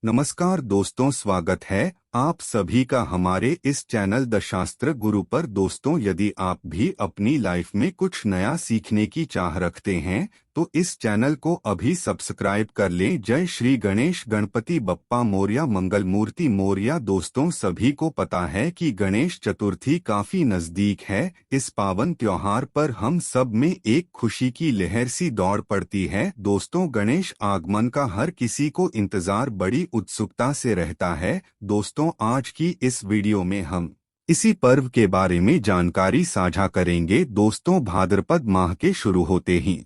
नमस्कार दोस्तों, स्वागत है आप सभी का हमारे इस चैनल द शास्त्र गुरु पर। दोस्तों, यदि आप भी अपनी लाइफ में कुछ नया सीखने की चाह रखते हैं तो इस चैनल को अभी सब्सक्राइब कर लें। जय श्री गणेश, गणपति बप्पा मोरया, मंगल मूर्ति मोरया। दोस्तों, सभी को पता है कि गणेश चतुर्थी काफी नजदीक है। इस पावन त्योहार पर हम सब में एक खुशी की लहर सी दौड़ पड़ती है। दोस्तों, गणेश आगमन का हर किसी को इंतजार बड़ी उत्सुकता से रहता है। दोस्तों, आज की इस वीडियो में हम इसी पर्व के बारे में जानकारी साझा करेंगे। दोस्तों, भाद्रपद माह के शुरू होते ही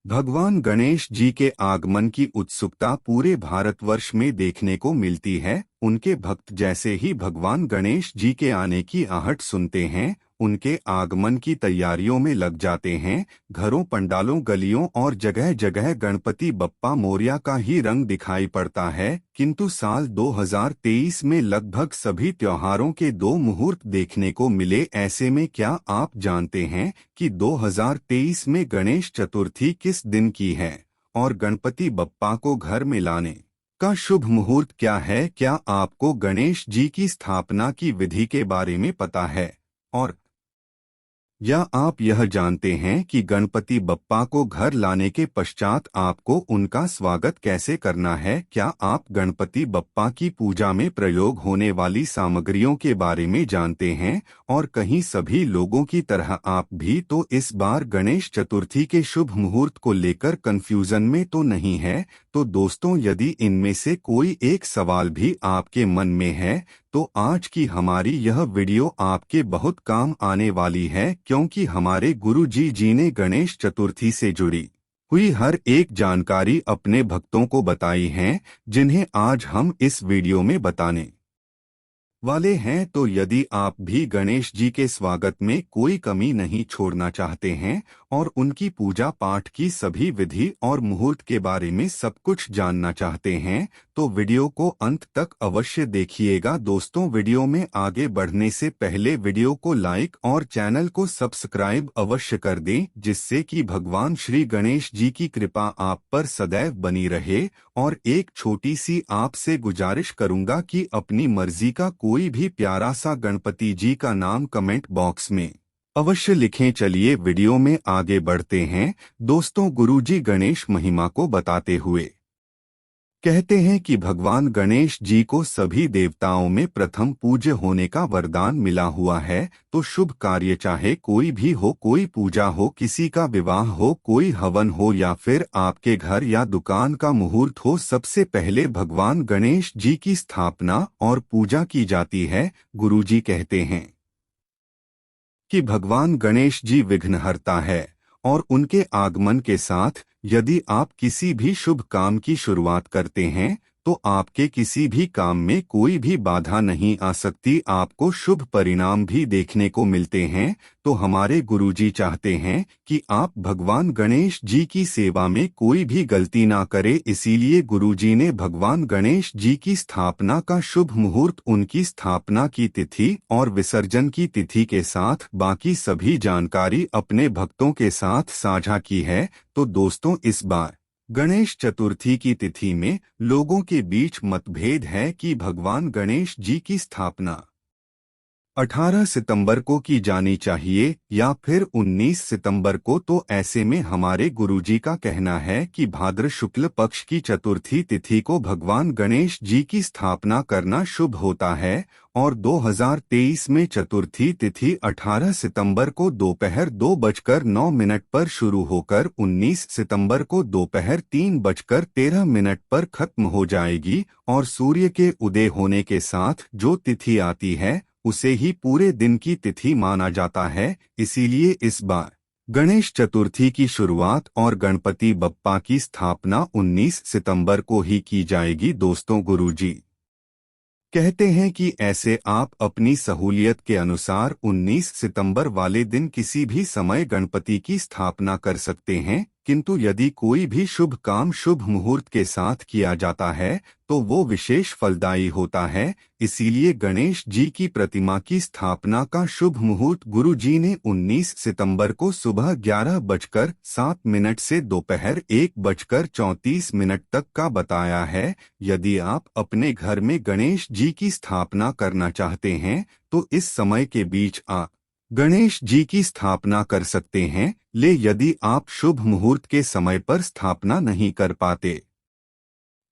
भगवान गणेश जी के आगमन की उत्सुकता पूरे भारतवर्ष में देखने को मिलती है। उनके भक्त जैसे ही भगवान गणेश जी के आने की आहट सुनते हैं, उनके आगमन की तैयारियों में लग जाते हैं। घरों, पंडालों, गलियों और जगह जगह गणपति बप्पा मोरया का ही रंग दिखाई पड़ता है। किंतु साल 2023 में लगभग सभी त्योहारों के दो मुहूर्त देखने को मिले। ऐसे में क्या आप जानते हैं कि 2023 में गणेश चतुर्थी किस दिन की है और गणपति बप्पा को घर में लाने का शुभ मुहूर्त क्या है? क्या आपको गणेश जी की स्थापना की विधि के बारे में पता है? और या आप यह जानते हैं कि गणपति बप्पा को घर लाने के पश्चात आपको उनका स्वागत कैसे करना है? क्या आप गणपति बप्पा की पूजा में प्रयोग होने वाली सामग्रियों के बारे में जानते हैं? और कहीं सभी लोगों की तरह आप भी तो इस बार गणेश चतुर्थी के शुभ मुहूर्त को लेकर कंफ्यूजन में तो नहीं है? तो दोस्तों, यदि इनमें से कोई एक सवाल भी आपके मन में है तो आज की हमारी यह वीडियो आपके बहुत काम आने वाली है, क्योंकि हमारे गुरुजी जी ने गणेश चतुर्थी से जुड़ी हुई हर एक जानकारी अपने भक्तों को बताई है, जिन्हें आज हम इस वीडियो में बताने वाले हैं। तो यदि आप भी गणेश जी के स्वागत में कोई कमी नहीं छोड़ना चाहते हैं और उनकी पूजा पाठ की सभी विधि और मुहूर्त के बारे में सब कुछ जानना चाहते हैं तो वीडियो को अंत तक अवश्य देखिएगा। दोस्तों, वीडियो में आगे बढ़ने से पहले वीडियो को लाइक और चैनल को सब्सक्राइब अवश्य कर दें, जिससे कि भगवान श्री गणेश जी की कृपा आप पर सदैव बनी रहे। और एक छोटी सी आपसे गुजारिश करूंगा कि अपनी मर्जी का कोई भी प्यारा सा गणपति जी का नाम कमेंट बॉक्स में अवश्य लिखें। चलिए वीडियो में आगे बढ़ते हैं। दोस्तों, गुरुजी गणेश महिमा को बताते हुए कहते हैं कि भगवान गणेश जी को सभी देवताओं में प्रथम पूज्य होने का वरदान मिला हुआ है। तो शुभ कार्य चाहे कोई भी हो, कोई पूजा हो, किसी का विवाह हो, कोई हवन हो या फिर आपके घर या दुकान का मुहूर्त हो, सबसे पहले भगवान गणेश जी की स्थापना और पूजा की जाती है। गुरुजी कहते हैं कि भगवान गणेश जी विघ्नहर्ता है और उनके आगमन के साथ यदि आप किसी भी शुभ काम की शुरुआत करते हैं तो आपके किसी भी काम में कोई भी बाधा नहीं आ सकती, आपको शुभ परिणाम भी देखने को मिलते हैं। तो हमारे गुरुजी चाहते हैं कि आप भगवान गणेश जी की सेवा में कोई भी गलती ना करें, इसीलिए गुरुजी ने भगवान गणेश जी की स्थापना का शुभ मुहूर्त, उनकी स्थापना की तिथि और विसर्जन की तिथि के साथ बाकी सभी जानकारी अपने भक्तों के साथ साझा की है। तो दोस्तों, इस बार गणेश चतुर्थी की तिथि में लोगों के बीच मतभेद है कि भगवान गणेश जी की स्थापना 18 सितंबर को की जानी चाहिए या फिर 19 सितंबर को। तो ऐसे में हमारे गुरुजी का कहना है कि भाद्र शुक्ल पक्ष की चतुर्थी तिथि को भगवान गणेश जी की स्थापना करना शुभ होता है और 2023 में चतुर्थी तिथि 18 सितंबर को दोपहर 2:09 पर शुरू होकर 19 सितंबर को दोपहर 3:13 पर खत्म हो जाएगी और सूर्य के उदय होने के साथ जो तिथि आती है उसे ही पूरे दिन की तिथि माना जाता है। इसीलिए इस बार गणेश चतुर्थी की शुरुआत और गणपति बप्पा की स्थापना 19 सितंबर को ही की जाएगी। दोस्तों, गुरुजी कहते हैं कि ऐसे आप अपनी सहूलियत के अनुसार 19 सितंबर वाले दिन किसी भी समय गणपति की स्थापना कर सकते हैं। किंतु यदि कोई भी शुभ काम शुभ मुहूर्त के साथ किया जाता है तो वो विशेष फलदायी होता है। इसीलिए गणेश जी की प्रतिमा की स्थापना का शुभ मुहूर्त गुरु जी ने 19 सितंबर को सुबह 11:07 से दोपहर 1:34 तक का बताया है। यदि आप अपने घर में गणेश जी की स्थापना करना चाहते हैं तो इस समय के बीच आप गणेश जी की स्थापना कर सकते हैं। ले यदि आप शुभ मुहूर्त के समय पर स्थापना नहीं कर पाते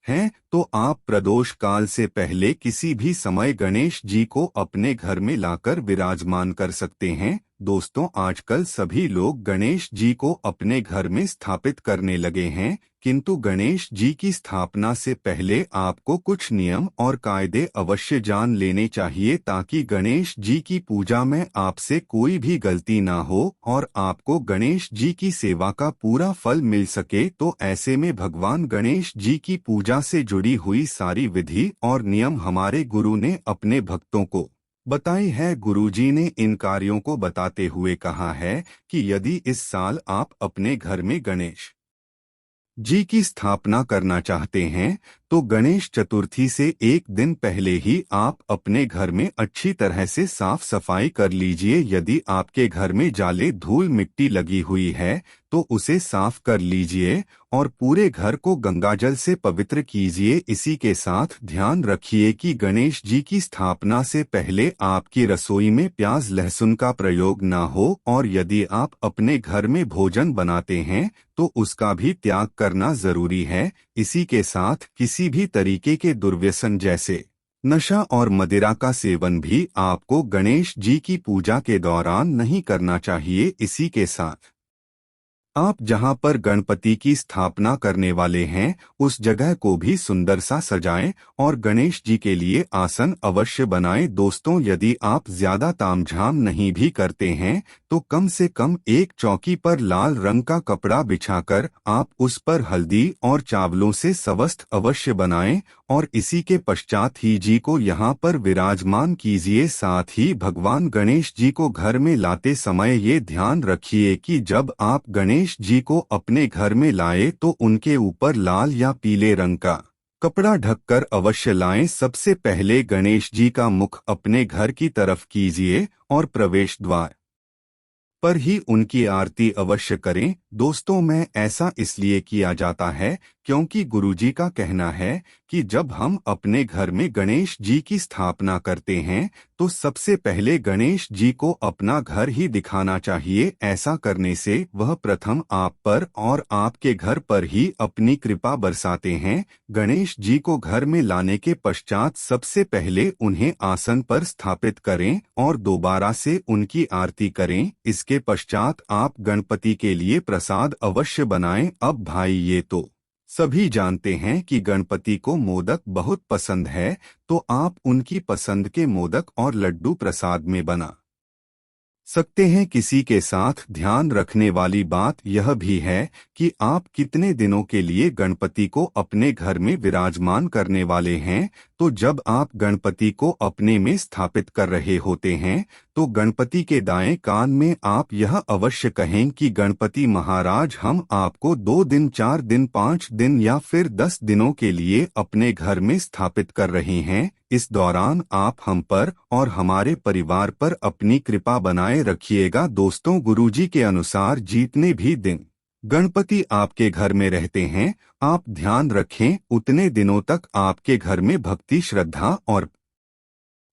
हैं तो आप प्रदोष काल से पहले किसी भी समय गणेश जी को अपने घर में लाकर विराजमान कर सकते हैं। दोस्तों, आजकल सभी लोग गणेश जी को अपने घर में स्थापित करने लगे हैं, किंतु गणेश जी की स्थापना से पहले आपको कुछ नियम और कायदे अवश्य जान लेने चाहिए ताकि गणेश जी की पूजा में आपसे कोई भी गलती ना हो और आपको गणेश जी की सेवा का पूरा फल मिल सके। तो ऐसे में भगवान गणेश जी की पूजा से जुड़ी हुई सारी विधि और नियम हमारे गुरु ने अपने भक्तों को बताई है। गुरुजी ने इन कार्यों को बताते हुए कहा है कि यदि इस साल आप अपने घर में गणेश जी की स्थापना करना चाहते हैं तो गणेश चतुर्थी से एक दिन पहले ही आप अपने घर में अच्छी तरह से साफ सफाई कर लीजिए। यदि आपके घर में जाले धूल मिट्टी लगी हुई है तो उसे साफ कर लीजिए और पूरे घर को गंगाजल से पवित्र कीजिए। इसी के साथ ध्यान रखिए कि गणेश जी की स्थापना से पहले आपकी रसोई में प्याज लहसुन का प्रयोग ना हो और यदि आप अपने घर में भोजन बनाते हैं तो उसका भी त्याग करना जरूरी है। इसी के साथ किसी भी तरीके के दुर्व्यसन जैसे नशा और मदिरा का सेवन भी आपको गणेश जी की पूजा के दौरान नहीं करना चाहिए। इसी के साथ आप जहां पर गणपति की स्थापना करने वाले हैं उस जगह को भी सुंदर सा सजाएं और गणेश जी के लिए आसन अवश्य बनाएं। दोस्तों, यदि आप ज्यादा तामझाम नहीं भी करते हैं तो कम से कम एक चौकी पर लाल रंग का कपड़ा बिछाकर आप उस पर हल्दी और चावलों से स्वस्थ अवश्य बनाएं और इसी के पश्चात ही जी को यहाँ पर विराजमान कीजिए। साथ ही भगवान गणेश जी को घर में लाते समय ये ध्यान रखिए कि जब आप गणेश जी को अपने घर में लाए तो उनके ऊपर लाल या पीले रंग का कपड़ा ढककर अवश्य लाएं। सबसे पहले गणेश जी का मुख अपने घर की तरफ कीजिए और प्रवेश द्वार पर ही उनकी आरती अवश्य करें। दोस्तों, में ऐसा इसलिए किया जाता है क्योंकि गुरुजी का कहना है कि जब हम अपने घर में गणेश जी की स्थापना करते हैं तो सबसे पहले गणेश जी को अपना घर ही दिखाना चाहिए। ऐसा करने से वह प्रथम आप पर और आपके घर पर ही अपनी कृपा बरसाते हैं। गणेश जी को घर में लाने के पश्चात सबसे पहले उन्हें आसन पर स्थापित करें और दोबारा से उनकी आरती करें। इसके पश्चात आप गणपति के लिए प्रसाद अवश्य बनाएं। अब भाई, ये तो सभी जानते हैं कि गणपति को मोदक बहुत पसंद है, तो आप उनकी पसंद के मोदक और लड्डू प्रसाद में बना सकते हैं। किसी के साथ ध्यान रखने वाली बात यह भी है कि आप कितने दिनों के लिए गणपति को अपने घर में विराजमान करने वाले हैं। तो जब आप गणपति को अपने में स्थापित कर रहे होते हैं तो गणपति के दाएं कान में आप यह अवश्य कहें कि गणपति महाराज, हम आपको 2 दिन 4 दिन 5 दिन या फिर 10 दिनों के लिए अपने घर में स्थापित कर रहे हैं। इस दौरान आप हम पर और हमारे परिवार पर अपनी कृपा बनाए रखिएगा। दोस्तों, गुरुजी के अनुसार जितने भी दिन गणपति आपके घर में रहते हैं, आप ध्यान रखें उतने दिनों तक आपके घर में भक्ति, श्रद्धा और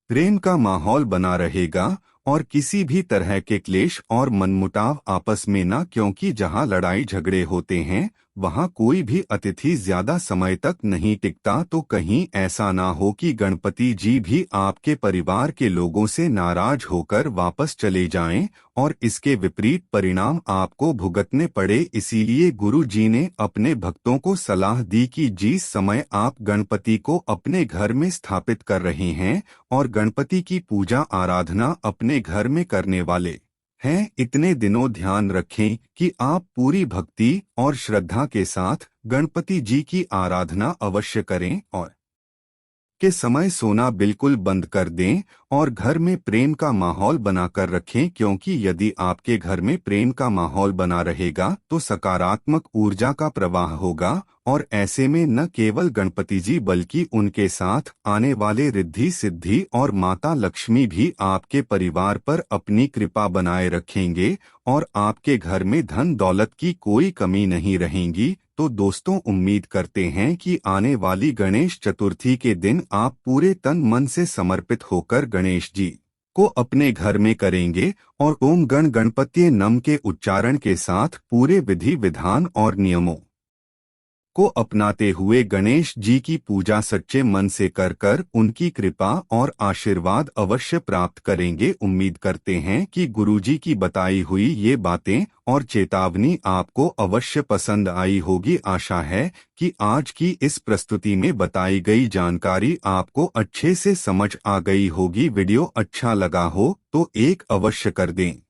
प्रेम का माहौल बना रहेगा और किसी भी तरह के क्लेश और मनमुटाव आपस में ना, क्योंकि जहां लड़ाई झगड़े होते हैं वहां कोई भी अतिथि ज्यादा समय तक नहीं टिकता। तो कहीं ऐसा ना हो कि गणपति जी भी आपके परिवार के लोगों से नाराज होकर वापस चले जाएं और इसके विपरीत परिणाम आपको भुगतने पड़े। इसीलिए गुरु जी ने अपने भक्तों को सलाह दी कि जिस समय आप गणपति को अपने घर में स्थापित कर रहे हैं और गणपति की पूजा आराधना अपने घर में करने वाले हैं, इतने दिनों ध्यान रखें कि आप पूरी भक्ति और श्रद्धा के साथ गणपति जी की आराधना अवश्य करें और के समय सोना बिल्कुल बंद कर दें और घर में प्रेम का माहौल बनाकर रखें, क्योंकि यदि आपके घर में प्रेम का माहौल बना रहेगा तो सकारात्मक ऊर्जा का प्रवाह होगा और ऐसे में न केवल गणपति जी बल्कि उनके साथ आने वाले रिद्धि सिद्धि और माता लक्ष्मी भी आपके परिवार पर अपनी कृपा बनाए रखेंगे और आपके घर में धन दौलत की कोई कमी नहीं रहेगी। तो दोस्तों, उम्मीद करते हैं कि आने वाली गणेश चतुर्थी के दिन आप पूरे तन मन से समर्पित होकर गणेश जी को अपने घर में करेंगे और ओम गण गणपति नम के उच्चारण के साथ पूरे विधि विधान और नियमों को अपनाते हुए गणेश जी की पूजा सच्चे मन से कर कर उनकी कृपा और आशीर्वाद अवश्य प्राप्त करेंगे। उम्मीद करते हैं कि गुरुजी की बताई हुई ये बातें और चेतावनी आपको अवश्य पसंद आई होगी। आशा है कि आज की इस प्रस्तुति में बताई गई जानकारी आपको अच्छे से समझ आ गई होगी। वीडियो अच्छा लगा हो तो एक अवश्य कर दें।